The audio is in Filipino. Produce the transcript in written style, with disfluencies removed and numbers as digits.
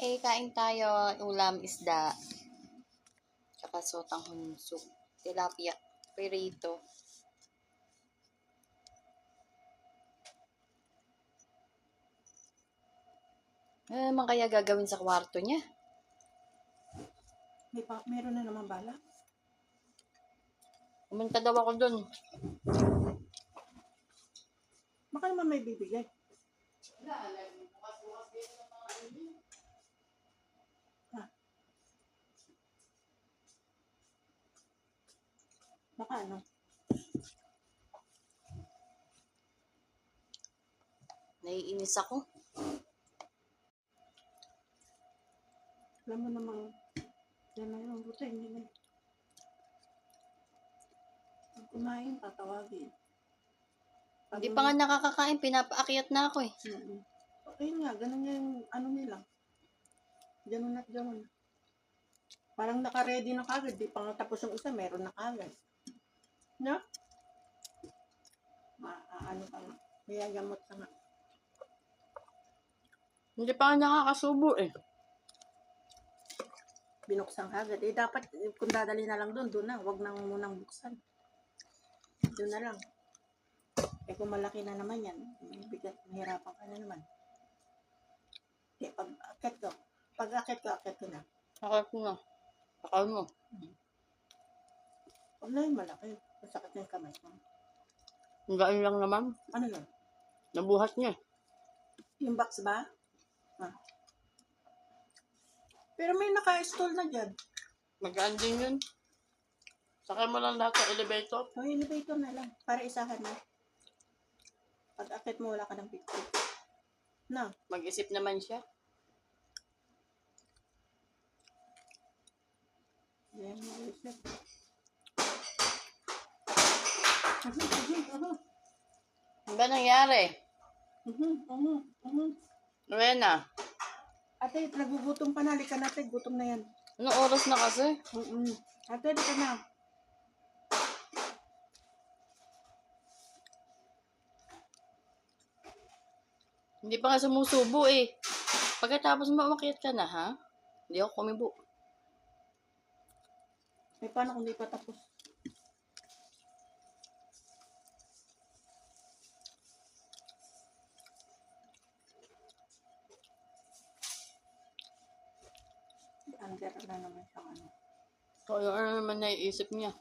Kain tayo. Ulam, isda. Tsaka sotang hunsok. Tilapia. Pirito. Ano naman kaya gagawin sa kwarto niya? Meron na naman bala. Pumunta daw ako dun. Baka naman may bibigay. Baka ano? Naiinis ako. Alam mo namang yan na yung buta, hindi na. Pag kumain, tatawagin. Hindi pa nga nakakakain. Pinapaakyat na ako eh. Ayun nga, ganun yung ano nila. Ganun at ganun. Parang naka-ready na kagad. Di pa nga tapos yung isa, meron na kagad. No? Ano ka nga. Mayagamot ka nga. Hindi pa nga nakakasubo eh. Binuksan kagad. Dapat, kung dadali na lang doon na. Huwag nang munang buksan. Doon na lang. Kung malaki na naman yan, bigat, mahirapan ka na naman. Pag akit ko na. Akit ko na. Akal mo. Huwag na yung malaki. Masakit na yung kamay mo. Ang gain lang naman. Ano yun? Nabuhat niya. Yung box ba? Pero may naka-install na dyan. Magaan din yun. Sakay mo lang lahat sa elevator. O, elevator na lang. Para isahan na. Pag akit mo, wala ka ng picture. No. Mag-isip naman siya. Yan, mag-isip. Ano ba nangyari? Rowena, Ate, nagugutom ka na. Halika natin. Gutom na yan. anong oras na kasi? Ate, halika na. Hindi pa nga sumusubo eh. Pagkatapos mo, umakyat ka na, ha? Hindi ako kumibo. Eh, paano kung di pa tapos? Under na naman siyang ano. So, ano naman naiisip niya?